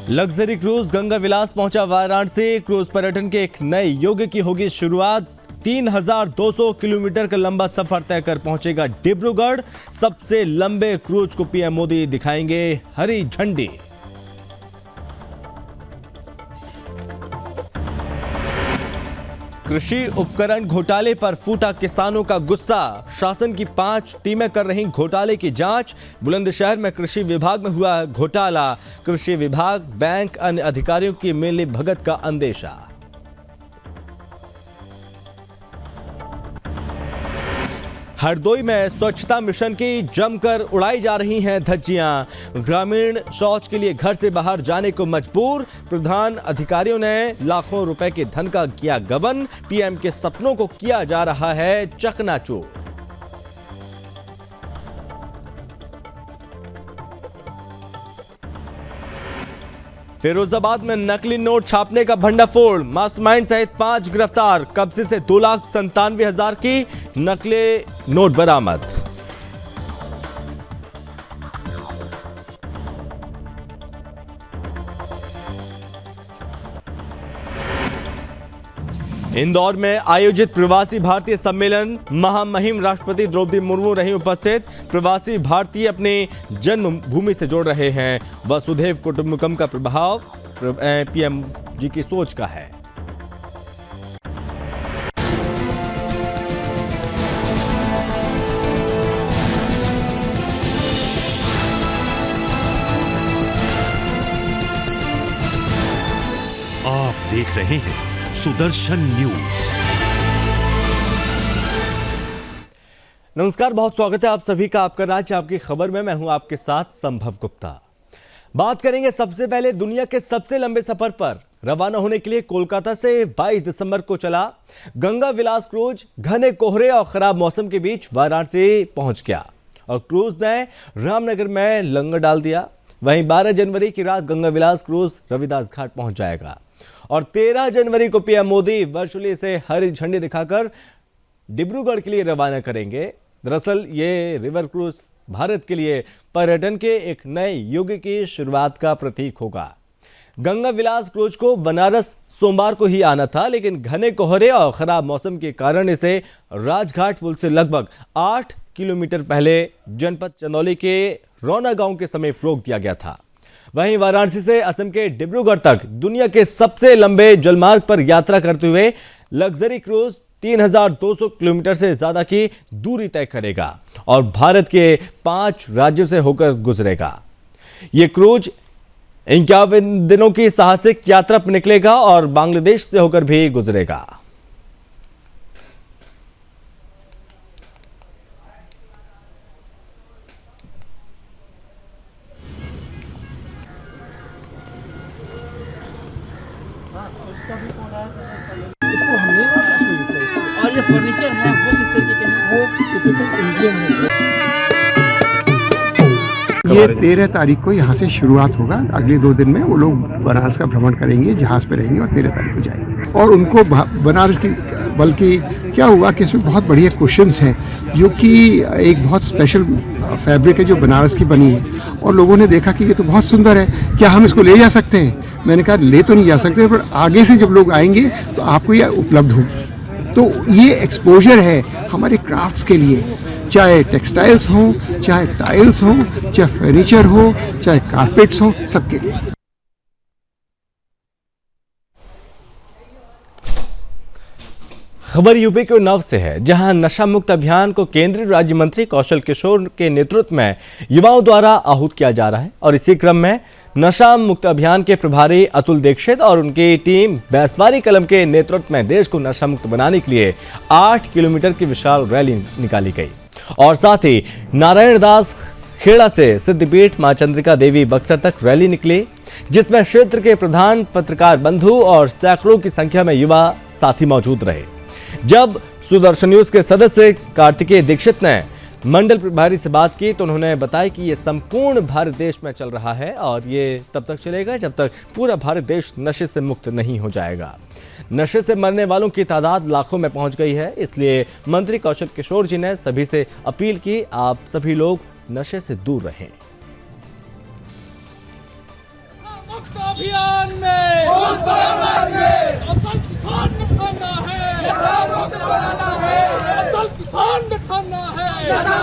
Luxury cruise Ganga विलास पहुंचा Varanasi. Cruise पर्यटन के एक नए युग की होगी शुरुआत। 3200 किलोमीटर का लंबा सफर तय कर पहुंचेगा डिब्रूगढ़। सबसे लंबे क्रूज को पीएम मोदी दिखाएंगे हरी झंडी। कृषि उपकरण घोटाले पर फूटा किसानों का गुस्सा। शासन की 5 टीमें कर रही घोटाले की जांच। बुलंदशहर में कृषि विभाग में हुआ घोटाला। कृषि विभाग, बैंक, अन्य अधिकारियों की मिली भगत का अंदेशा। हरदोई में स्वच्छता मिशन की जमकर उड़ाई जा रही हैं धज्जियां। ग्रामीण शौच के लिए घर से बाहर जाने को मजबूर। प्रधान अधिकारियों ने लाखों रुपए के धन का किया गबन। पीएम के सपनों को किया जा रहा है चकनाचूर। फिरोजाबाद में नकली नोट छापने का भंडाफोड़। मास्टरमाइंड सहित 5 गिरफ्तार। कब्जे से 2,97,000 की नकली नोट बरामद। इंदौर में आयोजित प्रवासी भारतीय सम्मेलन महामहिम राष्ट्रपति द्रौपदी मुर्मू रही उपस्थित। प्रवासी भारतीय अपनी जन्मभूमि से जोड़ रहे हैं। वसुधैव कुटुंबकम का प्रभाव पीएम जी की सोच का है। आप देख रहे हैं सुदर्शन न्यूज। नमस्कार, बहुत स्वागत है आप सभी का आपका राज्य आपकी खबर में। मैं हूं आपके साथ संभव गुप्ता। बात करेंगे सबसे पहले दुनिया के सबसे लंबे सफर पर रवाना होने के लिए कोलकाता से 22 दिसंबर को चला गंगा विलास क्रूज घने कोहरे और खराब मौसम के बीच वाराणसी पहुंच गया और क्रूज ने रामनगर में लंगर डाल दिया। वहीं 12 जनवरी की रात गंगा विलास क्रूज रविदास घाट पहुंच जाएगा और 13 जनवरी को पीएम मोदी वर्चुअली से हरी झंडी दिखाकर डिब्रूगढ़ के लिए रवाना करेंगे। दरअसल ये रिवर क्रूज भारत के लिए पर्यटन के एक नए युग की शुरुआत का प्रतीक होगा। गंगा विलास क्रूज को बनारस सोमवार को ही आना था, लेकिन घने कोहरे और खराब मौसम के कारण इसे राजघाट पुल से लगभग 8 किलोमीटर पहले जनपद चंदौली के रौना गांव के समीप रोक दिया गया था। वहीं वाराणसी से असम के डिब्रूगढ़ तक दुनिया के सबसे लंबे जलमार्ग पर यात्रा करते हुए लग्जरी क्रूज 3200 किलोमीटर से ज्यादा की दूरी तय करेगा और भारत के 5 राज्यों से होकर गुजरेगा। यह क्रूज 51 दिनों की साहसिक यात्रा पर निकलेगा और बांग्लादेश से होकर भी गुजरेगा। और ये फर्नीचर है वो किस तरीके के हैं? वो टिपिकल इंडियन है। ये 13 तारीख को यहाँ से शुरुआत होगा। अगले 2 दिन में वो लोग बनारस का भ्रमण करेंगे, जहाज पे रहेंगे और 13 तारीख को जाएंगे। और उनको बनारस की, बल्कि क्या हुआ कि इसमें बहुत बढ़िया क्वेश्चंस हैं, जो कि एक बहुत स्पेशल फैब्रिक है जो बनारस की बनी है और लोगों ने देखा कि ये तो बहुत सुंदर है, क्या हम इसको ले जा सकते हैं? मैंने कहा ले तो नहीं जा सकते, पर आगे से जब लोग आएंगे तो आपको ये उपलब्ध होगी। तो ये एक्सपोजर है हमारे क्राफ्ट्स के लिए, चाहे टेक्सटाइल्स हो, चाहे टाइल्स हो, चाहे फर्नीचर हो, चाहे कारपेट्स हो, सबके लिए। खबर यूपी के उन्नाव से है, जहां नशा मुक्त अभियान को केंद्रीय राज्य मंत्री कौशल किशोर के नेतृत्व में युवाओं द्वारा आहूत किया जा रहा है। और इसी क्रम में नशा मुक्त अभियान के प्रभारी अतुल दीक्षित और उनकी टीम बैसवारी कलम के नेतृत्व में देश को नशा मुक्त बनाने के लिए 8 किलोमीटर की विशाल रैली निकाली गई और साथ ही नारायण दास खेड़ा से सिद्धपीठ मां चंद्रिका देवी बक्सर तक रैली निकली, जिसमें क्षेत्र के प्रधान पत्रकार बंधु और सैकड़ों की संख्या में युवा साथी मौजूद रहे। जब सुदर्शन न्यूज के सदस्य कार्तिकेय दीक्षित ने मंडल प्रभारी से बात की तो उन्होंने बताया कि यह संपूर्ण भारत देश में चल रहा है और ये तब तक चलेगा जब तक पूरा भारत देश नशे से मुक्त नहीं हो जाएगा। नशे से मरने वालों की तादाद लाखों में पहुंच गई है, इसलिए मंत्री कौशल किशोर जी ने सभी से अपील की, आप सभी लोग नशे से दूर रहें। मुक्त अभियान में असल किसान बिठाना है, असल किसान बिठाना है।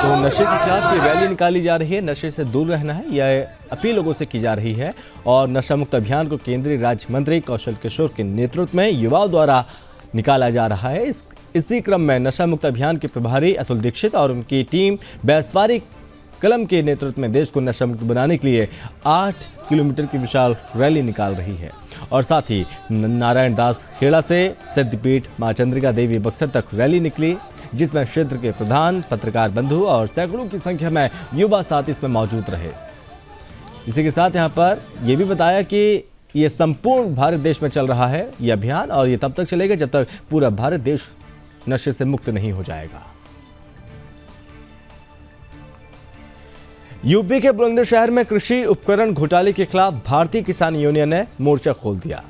तो नशे के खिलाफ ये रैली निकाली जा रही है, नशे से दूर रहना है, यह अपील लोगों से की जा रही है। और नशा मुक्त अभियान को केंद्रीय राज्य मंत्री कौशल किशोर के नेतृत्व में युवाओं द्वारा निकाला जा रहा है। इसी क्रम में नशा मुक्त अभियान के प्रभारी अतुल दीक्षित और उनकी टीम बैसवारी कलम के नेतृत्व में देश को नशा मुक्त बनाने के लिए 8 किलोमीटर की विशाल रैली निकाल रही है। और साथ ही नारायण दास खेड़ा से सिद्धपीठ मां चंद्रिका देवी बक्सर तक रैली निकली, जिसमें क्षेत्र के प्रधान, पत्रकार बंधु और सैकड़ों की संख्या में युवा साथी इसमें मौजूद रहे। इसी के साथ यहाँ पर यह भी बताया कि ये संपूर्ण भारत देश में चल रहा है ये अभियान, और ये तब तक चलेगा जब तक पूरा भारत देश नशे से मुक्त नहीं हो जाएगा। यूपी के बुलंदशहर में कृषि उपकरण घोटाले के खिलाफ भारतीय किसान यूनियन ने मोर्चा खोल दिया।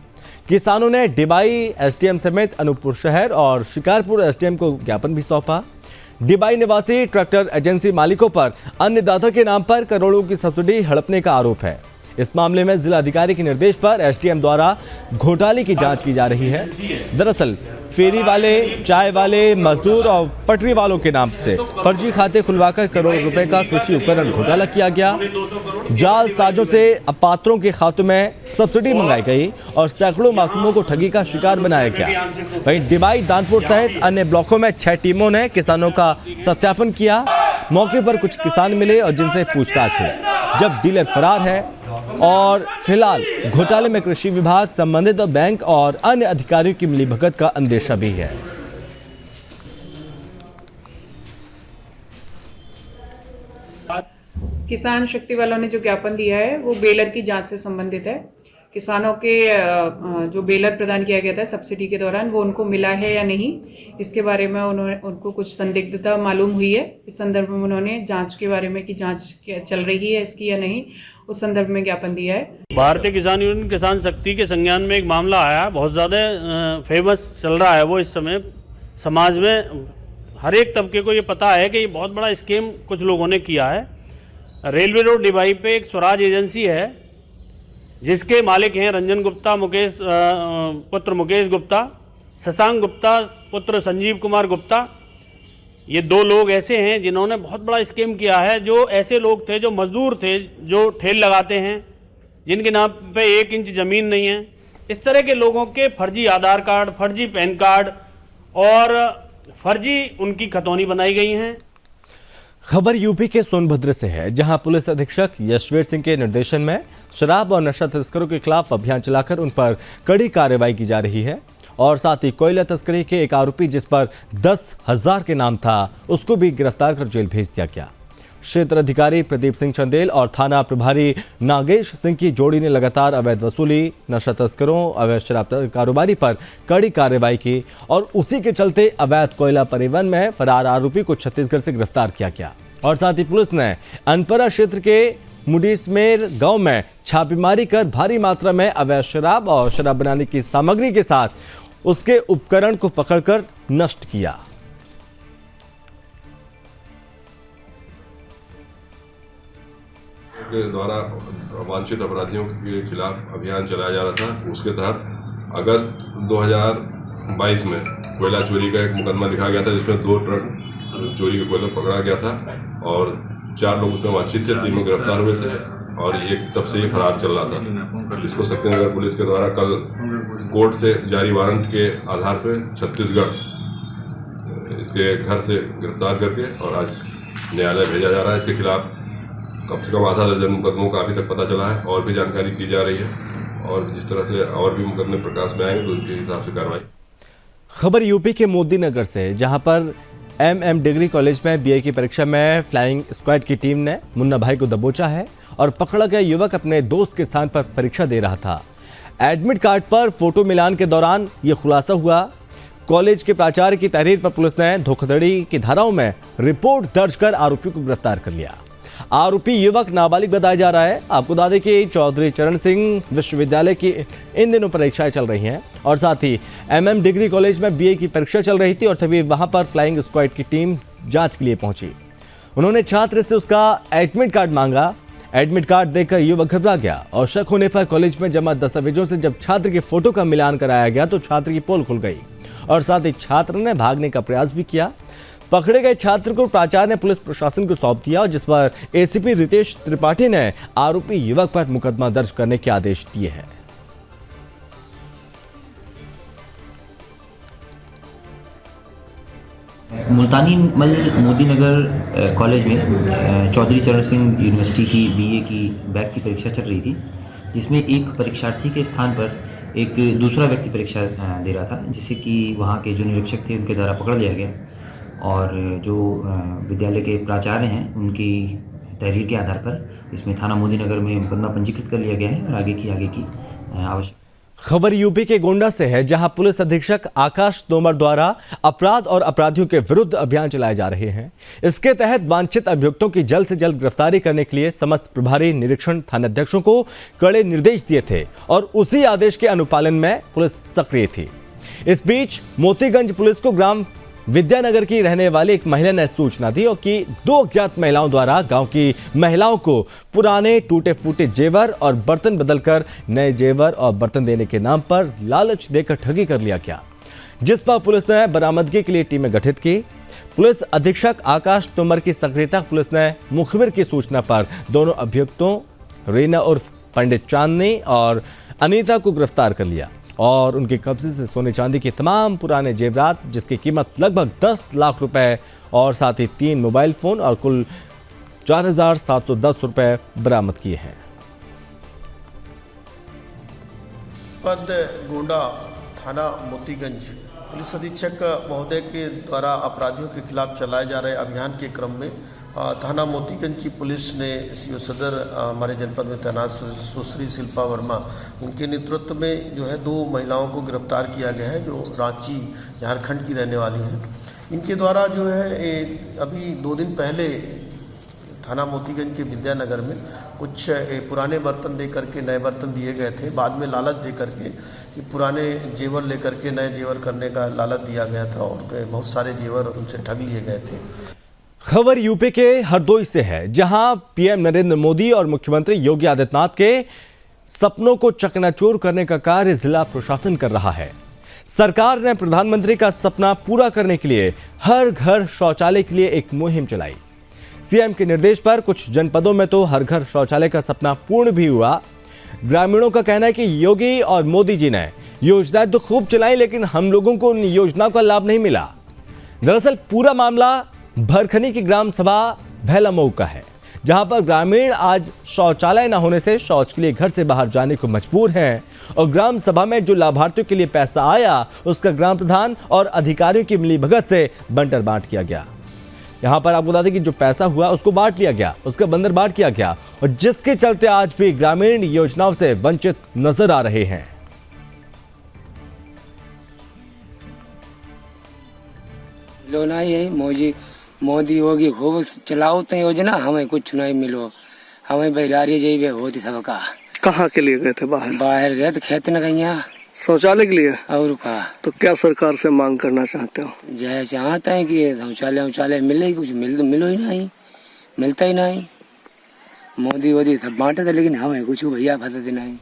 किसानों ने डिबाई एसडीएम समेत अनूपपुर शहर और शिकारपुर एसडीएम को ज्ञापन भी सौंपा। डिबाई निवासी ट्रैक्टर एजेंसी मालिकों पर अन्नदाता के नाम पर करोड़ों की सब्सिडी हड़पने का आरोप है। इस मामले में जिला अधिकारी के निर्देश पर एसडीएम द्वारा घोटाले की जांच की जा रही है। दरअसल फेरी वाले, चाय वाले, मजदूर और पटरी वालों के नाम से फर्जी खाते खुलवाकर करोड़ों रुपए का कृषि उपकरण घोटाला किया गया। जाल साजों से अपात्रों के खातों में सब्सिडी मंगाई गई और सैकड़ों मासूमों को ठगी का शिकार बनाया गया। वहीं डिबाई, दानपुर सहित अन्य ब्लॉकों में 6 टीमों ने किसानों का सत्यापन किया। मौके पर कुछ किसान मिले और जिनसे पूछताछ हुई। जब डीलर फरार है और फिलहाल घोटाले में कृषि विभाग, संबंधित बैंक और अन्य अधिकारियों की मिलीभगत का अंदेशा भी है। किसान शक्ति वालों ने जो ज्ञापन दिया है वो बेलर की जांच से संबंधित है। किसानों के जो बेलर प्रदान किया गया था सब्सिडी के दौरान वो उनको मिला है या नहीं, इसके बारे में उनको कुछ संदिग्धता मालूम हुई है। इस संदर्भ में उन्होंने जांच के बारे में कि जांच चल रही है इसकी या नहीं, उस संदर्भ में ज्ञापन दिया है। भारतीय किसान यूनियन किसान शक्ति के संज्ञान में एक मामला आया, बहुत ज़्यादा फेमस चल रहा है वो इस समय समाज में। हर एक तबके को ये पता है कि ये बहुत बड़ा स्कीम कुछ लोगों ने किया है। रेलवे रोड डिबाई पे एक स्वराज एजेंसी है जिसके मालिक हैं रंजन गुप्ता पुत्र मुकेश गुप्ता, शशांक गुप्ता पुत्र संजीव कुमार गुप्ता। ये 2 लोग ऐसे हैं जिन्होंने बहुत बड़ा स्कीम किया है। जो ऐसे लोग थे, जो मजदूर थे, जो ठेल लगाते हैं, जिनके नाम पे 1 इंच ज़मीन नहीं है, इस तरह के लोगों के फर्जी आधार कार्ड, फर्जी पैन कार्ड और फर्जी उनकी खतौनी बनाई गई हैं। खबर यूपी के सोनभद्र से है, जहां पुलिस अधीक्षक यशवीर सिंह के निर्देशन में शराब और नशा तस्करों के खिलाफ अभियान चलाकर उन पर कड़ी कार्रवाई की जा रही है। और साथ ही कोयला तस्करी के एक आरोपी जिस पर 10,000 के नाम था, उसको भी गिरफ्तार कर जेल भेज दिया गया। क्षेत्र अधिकारी प्रदीप सिंह चंदेल और थाना प्रभारी नागेश सिंह की जोड़ी ने लगातार अवैध वसूली, नशा तस्करों, अवैध शराब कारोबारी पर कड़ी कार्रवाई की और उसी के चलते अवैध कोयला परिवहन में फरार आरोपी को छत्तीसगढ़ से गिरफ्तार किया गया। और साथ ही पुलिस ने अनपरा क्षेत्र के मुडीसमेर गांव में छापेमारी कर भारी मात्रा में अवैध शराब और शराब बनाने की सामग्री के साथ उसके उपकरण को पकड़कर नष्ट किया। के द्वारा वांछित अपराधियों के खिलाफ अभियान चलाया जा रहा था। उसके तहत अगस्त 2022 में कोयला चोरी का एक मुकदमा लिखा गया था, जिसमें 2 ट्रक चोरी का कोयला पकड़ा गया था और 4 लोग उसमें वांछित थे, 3 लोग गिरफ्तार हुए थे और ये तब से ये फरार चल रहा था। इसको शक्तिनगर पुलिस के द्वारा कल कोर्ट से जारी वारंट के आधार पर छत्तीसगढ़ इसके घर से गिरफ्तार करके और आज न्यायालय भेजा जा रहा है। इसके खिलाफ कम से कम आधा दर्जन मुकदमों का अभी तक पता चला है और भी जानकारी की जा रही है और जिस तरह से और भी मुकदमे प्रकाश में आएंगे तो उसके हिसाब से कार्रवाई। खबर यूपी के मोदी नगर से, जहां पर MM डिग्री कॉलेज में BA की परीक्षा में फ्लाइंग स्क्वाड की टीम ने मुन्ना भाई को दबोचा है और पकड़ा गया युवक अपने दोस्त के स्थान पर परीक्षा दे रहा था। एडमिट कार्ड पर फोटो मिलान के दौरान यह खुलासा हुआ। कॉलेज के प्राचार्य की तहरीर पर पुलिस ने धोखाधड़ी की धाराओं में रिपोर्ट दर्ज कर आरोपी को गिरफ्तार कर लिया। आरोपी युवक नाबालिग बताया जा रहा है। आपको बता दें कि चौधरी चरण सिंह विश्वविद्यालय की इन दिनों परीक्षाएं चल रही हैं और साथ ही MM डिग्री कॉलेज में BA की परीक्षा चल रही थी और तभी वहां पर फ्लाइंग स्क्वाड की टीम जांच के लिए पहुंची। उन्होंने छात्र से उसका एडमिट कार्ड मांगा। एडमिट कार्ड देकर युवक घबरा गया और शक होने पर कॉलेज में जमा दस्तावेजों से जब छात्र के फोटो का मिलान कराया गया तो छात्र की पोल खुल गई और साथ ही छात्र ने भागने का प्रयास भी किया। पकड़े गए छात्र को प्राचार्य ने पुलिस प्रशासन को सौंप दिया और जिस पर एसीपी रितेश त्रिपाठी ने आरोपी युवक पर मुकदमा दर्ज करने के आदेश दिए हैं। मुल्तानी मल मोदी नगर कॉलेज में चौधरी चरण सिंह यूनिवर्सिटी की बीए की बैक की परीक्षा चल रही थी, जिसमें एक परीक्षार्थी के स्थान पर एक दूसरा व्यक्ति परीक्षा दे रहा था, जिससे कि वहाँ के जो निरीक्षक थे उनके द्वारा पकड़ लिया गया और जो विद्यालय के प्राचार्य हैं उनकी तहरीर के आधार पर इसमें थाना मोदी नगर में मुकदमा पंजीकृत कर लिया गया है और आगे की आवश्यक। खबर यूपी के गोंडा से है, जहां पुलिस अधीक्षक आकाश तोमर द्वारा अपराध और अपराधियों के विरुद्ध अभियान चलाए जा रहे हैं। इसके तहत वांछित अभियुक्तों की जल्द से जल्द गिरफ्तारी करने के लिए समस्त प्रभारी निरीक्षण थानाध्यक्षों को कड़े निर्देश दिए थे और उसी आदेश के अनुपालन में पुलिस सक्रिय थी। इस बीच मोतीगंज पुलिस को ग्राम विद्यानगर की रहने वाली एक महिला ने सूचना दी और कि 2 अज्ञात महिलाओं द्वारा गांव की महिलाओं को पुराने टूटे फूटे जेवर और बर्तन बदलकर नए जेवर और बर्तन देने के नाम पर लालच देकर ठगी कर लिया गया, जिस पर पुलिस ने बरामदगी के लिए टीमें गठित की। पुलिस अधीक्षक आकाश तोमर की सक्रियता पुलिस ने मुखबिर की सूचना पर दोनों अभियुक्तों रीना उर्फ पंडित चांदनी और अनीता को गिरफ्तार कर लिया और उनके कब्जे से सोने चांदी के तमाम पुराने जेवरात जिसकी कीमत लगभग 10 लाख रुपए और साथ ही 3 मोबाइल फोन और कुल 4,710 रुपए बरामद किए हैं। पद गोंडा थाना मोतीगंज पुलिस अधीक्षक महोदय के द्वारा अपराधियों के खिलाफ चलाए जा रहे अभियान के क्रम में थाना मोतीगंज की पुलिस ने सीओ सदर हमारे जनपद में तैनात सुश्री शिल्पा वर्मा उनके नेतृत्व में जो है 2 महिलाओं को गिरफ्तार किया गया है, जो रांची झारखंड की रहने वाली हैं। इनके द्वारा जो है अभी 2 दिन पहले थाना मोतीगंज के विद्यानगर में कुछ पुराने बर्तन दे करके नए बर्तन दिए गए थे। बाद में लालच दे करके कि पुराने जेवर लेकर के नए जेवर करने का लालच दिया गया था और बहुत सारे जेवर उनसे ठग लिए गए थे। खबर यूपी के हरदोई से है, जहां पीएम नरेंद्र मोदी और मुख्यमंत्री योगी आदित्यनाथ के सपनों को चकनाचूर करने का कार्य जिला प्रशासन कर रहा है। सरकार ने प्रधानमंत्री का सपना पूरा करने के लिए हर घर शौचालय के लिए एक मुहिम चलाई। सीएम के निर्देश पर कुछ जनपदों में तो हर घर शौचालय का सपना पूर्ण भी हुआ। ग्रामीणों का कहना है कि योगी और मोदी जी ने योजनाएं तो खूब चलाई, लेकिन हम लोगों को उन योजनाओं का लाभ नहीं मिला। दरअसल पूरा मामला भरखनी की ग्राम सभा भैलामऊ का है, जहां पर ग्रामीण आज शौचालय न होने से शौच के लिए घर से बाहर जाने को मजबूर हैं और ग्राम सभा में जो लाभार्थियों के लिए पैसा आया उसका ग्राम प्रधान और अधिकारियों की मिलीभगत से बंटर बांट किया गया। यहां पर आपको बता दें कि जो पैसा हुआ उसको बांट लिया गया, उसका बंदर बांट किया गया और जिसके चलते आज भी ग्रामीण योजनाओं से वंचित नजर आ रहे हैं। लोना यही मोदी होगी खूब चलाओ तो योजना, हमें कुछ नहीं मिलो, हमें बेदारी जाइए होती सबका। कहाँ के लिए गए थे? बाहर गए थे खेत न गई शौचालय के लिए। और का तो क्या सरकार से मांग करना चाहते हो? जय चाहते हैं कि शौचालय मिले, कुछ मिलो ही नहीं, मिलता ही नहीं। मोदी सब बांटे थे लेकिन हमें कुछ भैया फंसते नहीं।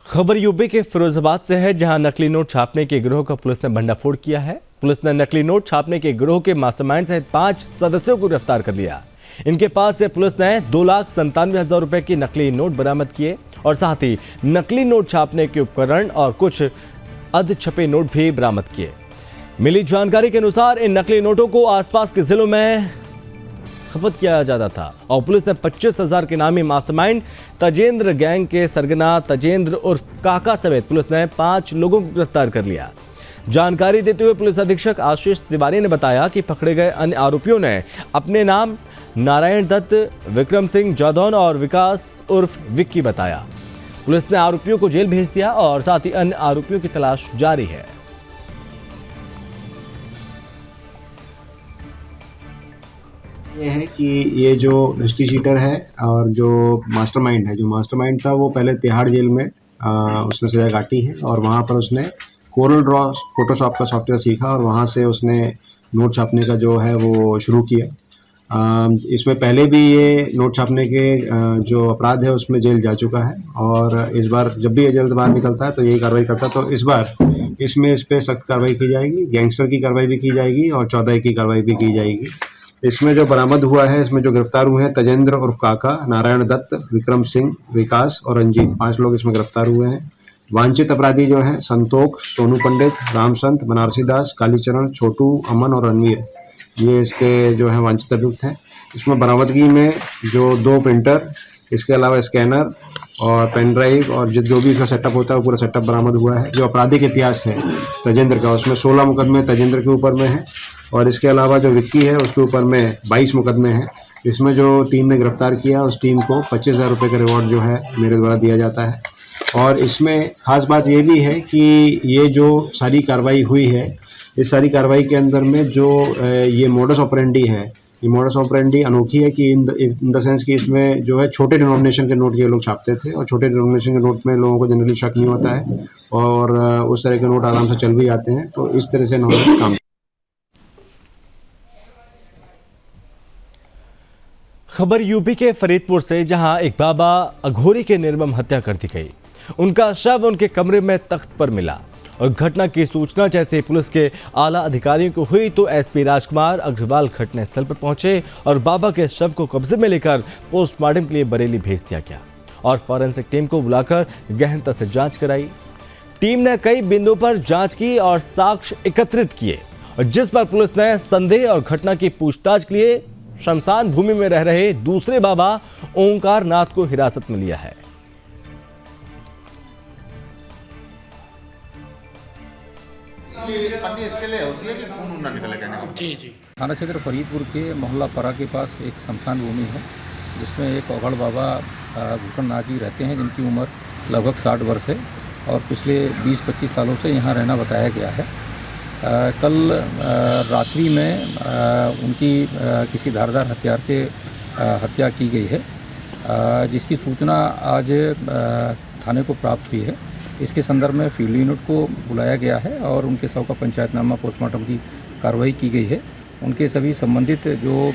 खबर यूपी के फिरोजाबाद से है, जहां नकली नोट छापने के गिरोह का पुलिस ने भंडाफोड़ किया है। पुलिस ने नकली नोट छापने के गिरोह के मास्टरमाइंड सहित 5 सदस्यों को गिरफ्तार कर लिया। इनके पास से पुलिस ने 2,97,000 रुपए की नकली नोट बरामद किए और साथ ही नकली नोट छापने के उपकरण और कुछ अधछपे नोट भी बरामद किए। मिली जानकारी के अनुसार इन नकली नोटों को आसपास के जिलों में खपत किया जाता था और पुलिस ने 25,000 के नामी मास्टरमाइंड तजेंद्र गैंग के सरगना तजेंद्र उर्फ काका समेत पुलिस ने 5 लोगों को गिरफ्तार कर लिया। जानकारी देते हुए पुलिस अधीक्षक आशीष तिवारी ने बताया कि पकड़े गए अन्य आरोपियों ने अपने नाम नारायण दत्त, विक्रम सिंह जौदौन और विकास उर्फ विक्की बताया। पुलिस ने आरोपियों को जेल भेज दिया और साथ ही अन्य आरोपियों की तलाश जारी है। ये है कि ये जो हिस्ट्री शीटर है और जो मास्टरमाइंड है, जो मास्टरमाइंड था वो पहले तिहाड़ जेल में उसने सजा काटी है और वहाँ पर उसने कोरल ड्रॉ फोटोशॉप का सॉफ्टवेयर सीखा और वहाँ से उसने नोट छापने का जो है वो शुरू किया इसमें पहले भी ये नोट छापने के जो अपराध है उसमें जेल जा चुका है और इस बार जब भी ये जेल से बाहर निकलता है तो यही कार्रवाई करता है। तो इस बार इसमें इस पर सख्त कार्रवाई की जाएगी, गैंगस्टर की कार्रवाई भी की जाएगी और 14 की कार्रवाई भी की जाएगी। इसमें जो बरामद हुआ है, इसमें जो गिरफ्तार हुए हैं तजेंद्र उर्फ काका, नारायण दत्त, विक्रम सिंह, विकास और रंजीत, 5 लोग इसमें गिरफ्तार हुए हैं। वांछित अपराधी जो हैं संतोष, सोनू पंडित, रामसंत, बनारसी दास, कालीचरण, छोटू, अमन और रणवीर, ये इसके जो है वांछित अभियुक्त हैं। इसमें बरामदगी में जो 2 प्रिंटर, इसके अलावा स्कैनर और पेन ड्राइव और जो भी इसका सेटअप होता है वो पूरा सेटअप बरामद हुआ है। जो आपराधिक इतिहास है तजेंद्र का, उसमें 16 मुकदमे तजेंद्र के ऊपर में है और इसके अलावा जो विक्की है उसके ऊपर में 22 मुकदमे हैं। इसमें जो टीम ने गिरफ्तार किया उस टीम को 25,000 रुपये का रिवॉर्ड जो है मेरे द्वारा दिया जाता है। और इसमें खास बात ये भी है कि ये जो सारी कार्रवाई हुई है, इस सारी कार्रवाई के अंदर में जो ये मोडस ऑपरेंडी है, ये मोडस ऑपरेंडी अनोखी है कि इन द सेंस कि इसमें जो है छोटे डिनोमिनेशन के नोट ये लोग छापते थे और छोटे डिनोमिनेशन के नोट में लोगों को जनरली शक नहीं होता है और उस तरह के नोट आराम से चल भी जाते हैं। तो इस तरह से इन्होंने काम। खबर यूपी के फरीदपुर से, जहां एक बाबा अघोरी के निर्मम हत्या कर दी गई। उनका शव उनके कमरे में तख्त पर मिला और घटना की सूचना जैसे पुलिस के आला अधिकारियों को हुई तो एसपी राजकुमार अग्रवाल घटनास्थल पर पहुंचे और बाबा के शव को कब्जे में लेकर पोस्टमार्टम के लिए बरेली भेज दिया गया और फॉरेंसिक टीम को बुलाकर गहनता से जांच कराई। टीम ने कई बिंदुओं पर जांच की और साक्ष्य एकत्रित किए, जिस पर पुलिस ने संदेह और घटना की पूछताछ के लिए शमशान भूमि में रह रहे दूसरे बाबा ओंकार नाथ को हिरासत में लिया है। जी थाना क्षेत्र फरीदपुर के मोहल्ला परा के पास एक शमशान भूमि है जिसमें एक औघड़ बाबा भूषण नाथ जी रहते हैं जिनकी उम्र लगभग 60 वर्ष है और पिछले 20-25 सालों से यहाँ रहना बताया गया है। कल रात्रि में उनकी किसी धारदार हथियार से हत्या की गई है, जिसकी सूचना आज थाने को प्राप्त हुई है। इसके संदर्भ में फील्ड यूनिट को बुलाया गया है और उनके शव का पंचायतनामा पोस्टमार्टम की कार्रवाई की गई है। उनके सभी संबंधित जो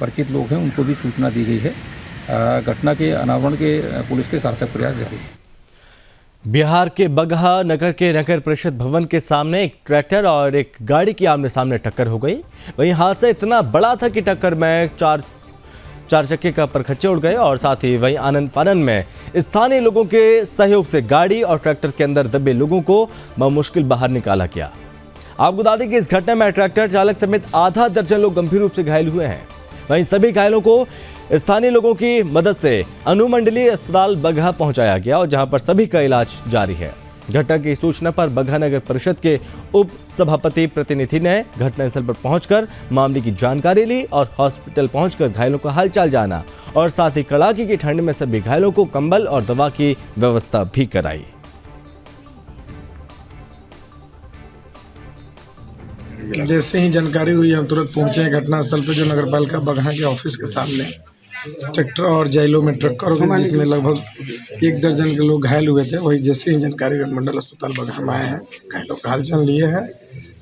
परिचित लोग हैं उनको भी सूचना दी गई है। घटना के अनावरण के पुलिस के सार्थक प्रयास जारी है। बिहार के बगहा नगर के नगर परिषद भवन के सामने एक ट्रैक्टर और एक गाड़ी की आमने सामने टक्कर हो गई। वहीं हादसा इतना बड़ा था कि टक्कर में चार चक्के का परखच्चे उड़ गए और साथ ही वहीं आनंद फानन में स्थानीय लोगों के सहयोग से गाड़ी और ट्रैक्टर के अंदर दबे लोगों को बमुश्किल बाहर निकाला गया। आपको बता दें कि इस घटना में ट्रैक्टर चालक समेत आधा दर्जन लोग गंभीर रूप से घायल हुए हैं। वहीं सभी घायलों को स्थानीय लोगों की मदद से अनुमंडलीय अस्पताल बगहा पहुंचाया गया और जहां पर सभी का इलाज जारी है। घटना की सूचना पर बगहा नगर परिषद के उप सभापति प्रतिनिधि ने घटनास्थल पर पहुंचकर मामले की जानकारी ली और हॉस्पिटल पहुंचकर घायलों का हालचाल जाना और साथ ही कड़ाके की ठंड में सभी घायलों को कंबल और दवा की व्यवस्था भी कराई। जैसे ही जानकारी हुई हम तुरंत पहुंचे घटनास्थल पर, जो नगर पालिका बगहा के ऑफिस के सामने ट्रैक्टर और जैलो में टक्कर हो गई जिसमें लगभग 1 दर्जन के लोग घायल हुए थे। वही जैसे ही जानकारी मंडल अस्पताल बगहा में आए हैं, घायलों का हालचाल लिए हैं,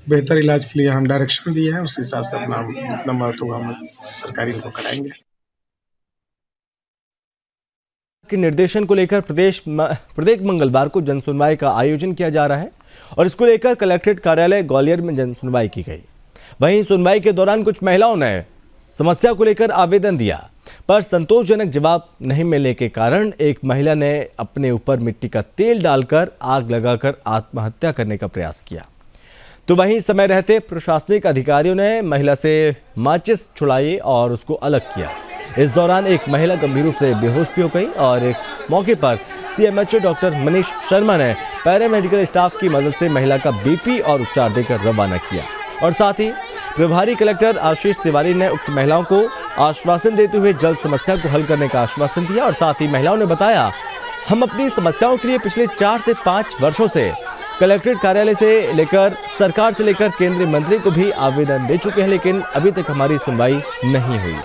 बेहतर इलाज के लिए हम डायरेक्शन दिए हैं, उस हिसाब से अपना जितना मदद होगा हम सरकारी इनको कराएंगे। के निर्देशन को लेकर प्रत्येक मंगलवार को जन सुनवाई का आयोजन किया जा रहा है और इसको लेकर कलेक्ट्रेट कार्यालय ग्वालियर में जन सुनवाई की गई। वहीं सुनवाई के दौरान कुछ महिलाओं ने समस्या को लेकर आवेदन दिया पर संतोषजनक जवाब नहीं मिलने के कारण एक महिला ने अपने ऊपर मिट्टी का तेल डालकर आग लगाकर आत्महत्या करने का प्रयास किया। तो वहीं समय रहते प्रशासनिक अधिकारियों ने महिला से माचिस छुड़ाई और उसको अलग किया। इस दौरान एक महिला गंभीर रूप से बेहोश भी हो गई और एक मौके पर सीएमएचओ डॉक्टर मनीष शर्मा ने पैरामेडिकल स्टाफ की मदद से महिला का बीपी और उपचार देकर रवाना किया और साथ ही प्रभारी कलेक्टर आशीष तिवारी ने उक्त महिलाओं को आश्वासन देते हुए जल्द समस्या को हल करने का आश्वासन दिया और साथ ही महिलाओं ने बताया, हम अपनी समस्याओं के लिए पिछले 4 से 5 वर्षों से कलेक्ट्रेट कार्यालय से लेकर सरकार से लेकर केंद्रीय मंत्री को भी आवेदन दे चुके हैं, लेकिन अभी तक हमारी सुनवाई नहीं हुई।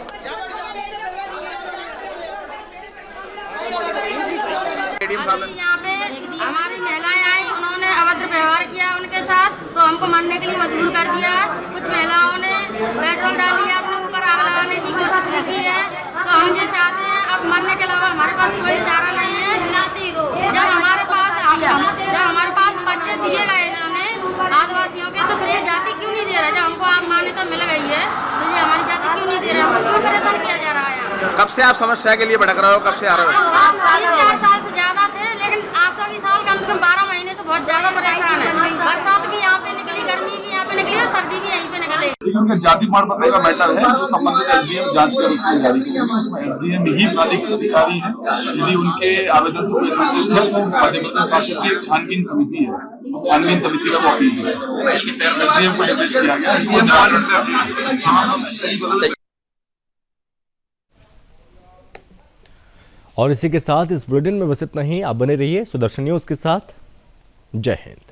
यहाँ पे हमारी महिलाएं आई, उन्होंने अभद्र व्यवहार किया उनके साथ, तो हमको मानने के लिए मजबूर कर दिया। कुछ महिलाओं ने पेट्रोल डाल दिया अपने ऊपर, आग लगाने कोशिश भी की है। तो हम ये चाहते हैं, अब मरने के अलावा हमारे पास कोई चारा नहीं है। जब हमारे पास पट्टे दिए गए इन्होंने आदिवासियों के, तो फिर ये जाति क्यों नहीं दे रहा? जब हमको आप मान्यता मिल गई है तो ये हमारी जाति क्यों नहीं दे रहा? हमको क्यों परेशान किया जा रहा है? कब से आप समस्या के लिए भटक रहे हो? कब से आ रहे हो? 3-4 साल से ज्यादा थे, लेकिन 800 की साल कम से कम 12 महीने से बहुत ज्यादा परेशान है। बरसात भी यहाँ पे निकली, गर्मी भी यहाँ पे निकली और सर्दी भी यहीं पे निकली। उनके जाति प्रमाण पत्र का मैटर है जो संबंधित एसडीएम जांच कर उसकी जारी करेंगे। उसमें एसडीएम ही प्राधिकृत अधिकारी है। यदि उनके आवेदन से कोई संतुष्ट है तो मध्य प्रदेश शासन की एक छानबीन समिति है, छानबीन समिति का वो अपील है। एसडीएम को निर्देश किया गया। और इसी के साथ इस बुलेटिन में बस इतना ही। आप बने रहिए सुदर्शन न्यूज के साथ। जय हिंद।